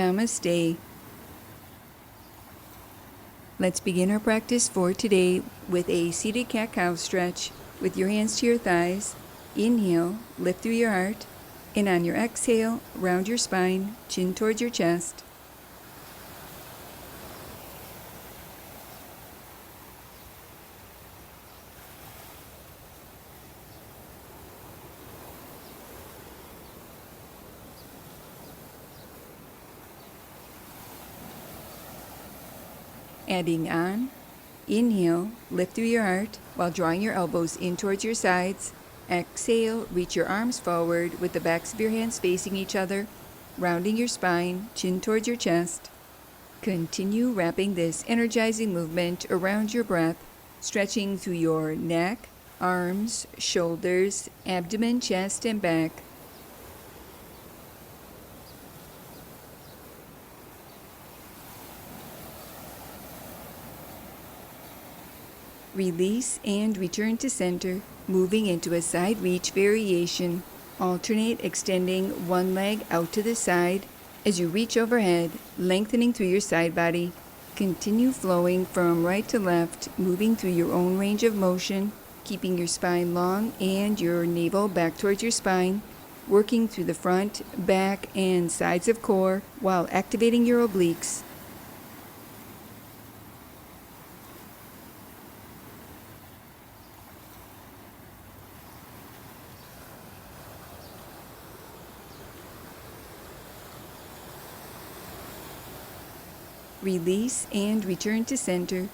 Namaste. Let's begin our practice for today with a seated cat-cow stretch with your hands to your thighs. Inhale, lift through your heart, and on your exhale, round your spine, chin towards your chest. Adding on, inhale, lift through your heart while drawing your elbows in towards your sides. Exhale, reach your arms forward with the backs of your hands facing each other, rounding your spine, chin towards your chest. Continue wrapping this energizing movement around your breath, stretching through your neck, arms, shoulders, abdomen, chest, and back. Release and return to center, moving into a side reach variation. Alternate extending one leg out to the side as you reach overhead, lengthening through your side body. Continue flowing from right to left, moving through your own range of motion, keeping your spine long and your navel back towards your spine, working through the front, back, and sides of core while activating your obliques. Release and return to center.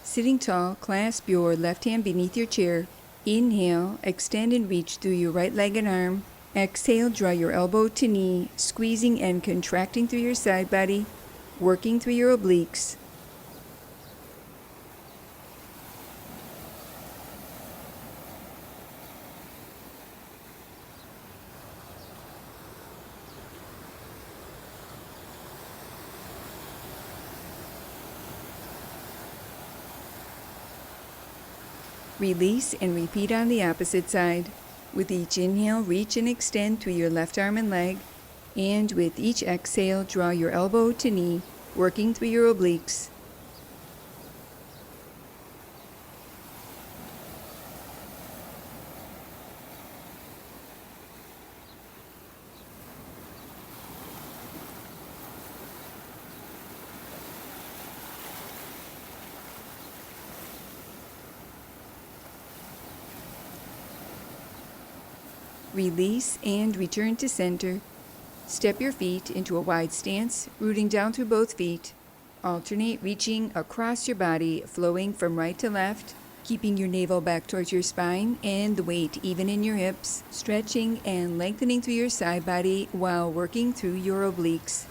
Sitting tall, clasp your left hand beneath your chair. Inhale, extend and reach through your right leg and arm. Exhale, draw your elbow to knee, squeezing and contracting through your side body, working through your obliques. Release and repeat on the opposite side. With each inhale, reach and extend through your left arm and leg, and with each exhale, draw your elbow to knee, working through your obliques. Release and return to center. Step your feet into a wide stance, rooting down through both feet. Alternate reaching across your body, flowing from right to left, keeping your navel back towards your spine and the weight even in your hips, stretching and lengthening through your side body while working through your obliques.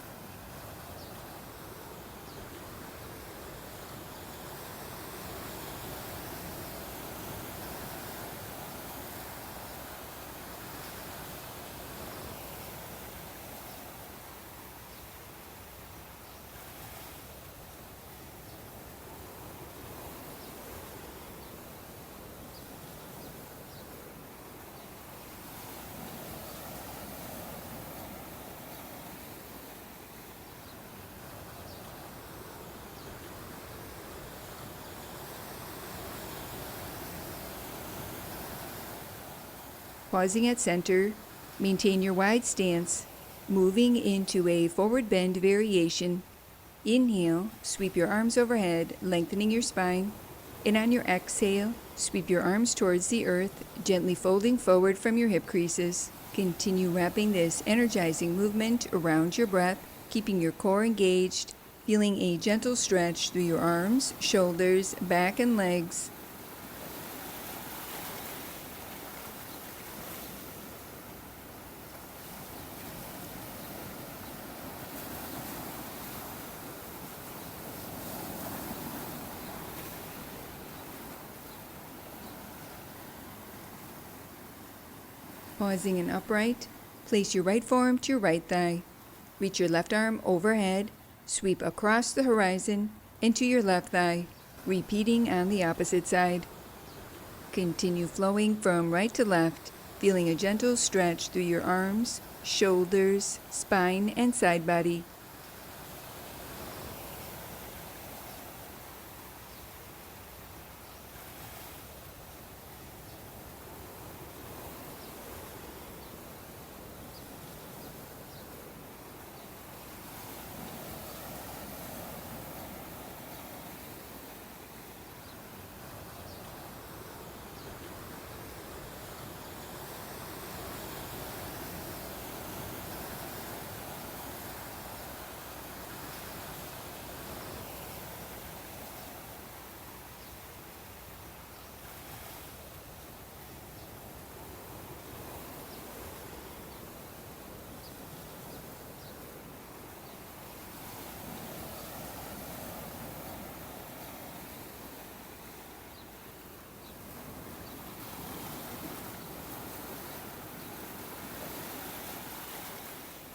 Pausing at center, maintain your wide stance, moving into a forward bend variation. Inhale, sweep your arms overhead, lengthening your spine, and on your exhale, sweep your arms towards the earth, gently folding forward from your hip creases. Continue wrapping this energizing movement around your breath, keeping your core engaged, feeling a gentle stretch through your arms, shoulders, back, and legs. Pausing and upright, place your right forearm to your right thigh. Reach your left arm overhead, sweep across the horizon into your left thigh, repeating on the opposite side. Continue flowing from right to left, feeling a gentle stretch through your arms, shoulders, spine, and side body.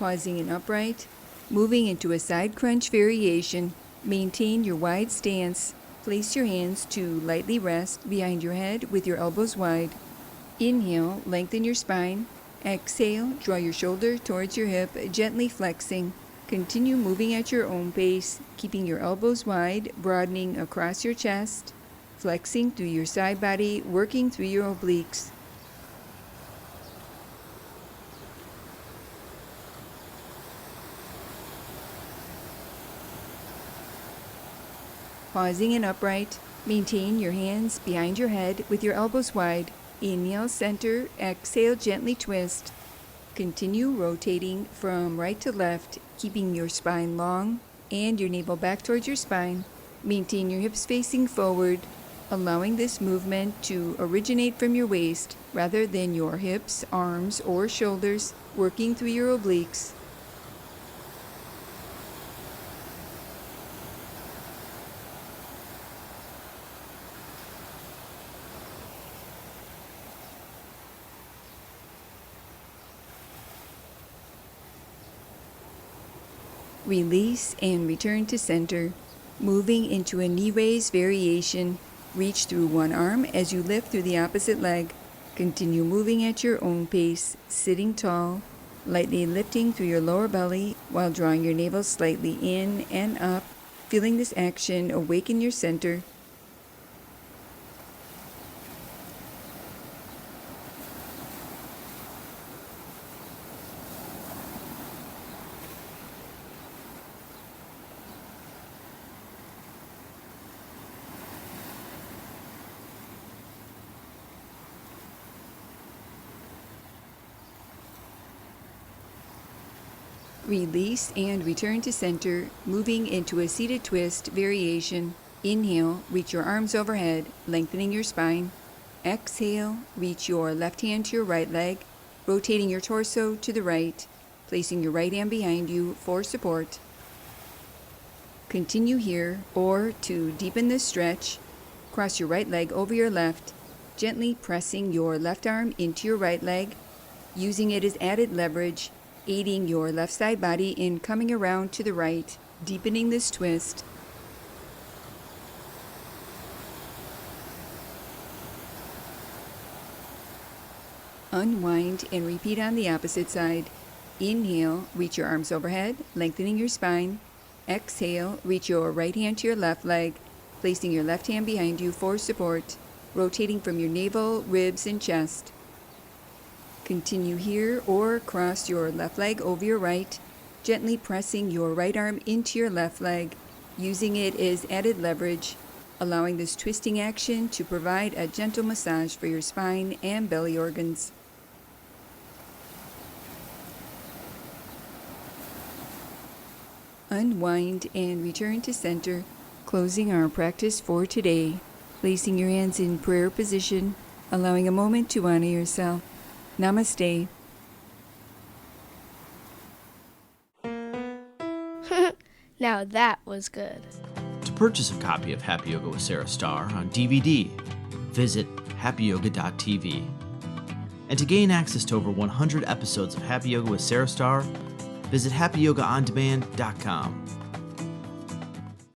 pausing in upright, moving into a side crunch variation. Maintain your wide stance. Place your hands to lightly rest behind your head with your elbows wide. Inhale, lengthen your spine. Exhale, draw your shoulder towards your hip, gently flexing. Continue moving at your own pace, keeping your elbows wide, broadening across your chest, flexing through your side body, working through your obliques. Pausing and upright, maintain your hands behind your head with your elbows wide. Inhale, center, exhale, gently twist. Continue rotating from right to left, keeping your spine long and your navel back towards your spine. Maintain your hips facing forward, allowing this movement to originate from your waist rather than your hips, arms, or shoulders, working through your obliques. Release and return to center. Moving into a knee raise variation. Reach through one arm as you lift through the opposite leg. Continue moving at your own pace, sitting tall, lightly lifting through your lower belly while drawing your navel slightly in and up. Feeling this action awaken your center. Release and return to center, moving into a seated twist variation. Inhale, reach your arms overhead, lengthening your spine. Exhale, reach your left hand to your right leg, rotating your torso to the right, placing your right hand behind you for support. Continue here, or to deepen this stretch, cross your right leg over your left, gently pressing your left arm into your right leg, using it as added leverage, aiding your left side body in coming around to the right, deepening this twist. Unwind and repeat on the opposite side. Inhale, reach your arms overhead, lengthening your spine. Exhale, reach your right hand to your left leg, placing your left hand behind you for support, rotating from your navel, ribs, and chest. Continue here or cross your left leg over your right, gently pressing your right arm into your left leg, using it as added leverage, allowing this twisting action to provide a gentle massage for your spine and belly organs. Unwind and return to center, closing our practice for today, placing your hands in prayer position, allowing a moment to honor yourself. Namaste. Now that was good. To purchase a copy of Happy Yoga with Sarah Starr on DVD, visit happyyoga.tv. And to gain access to over 100 episodes of Happy Yoga with Sarah Starr, visit happyyogaondemand.com.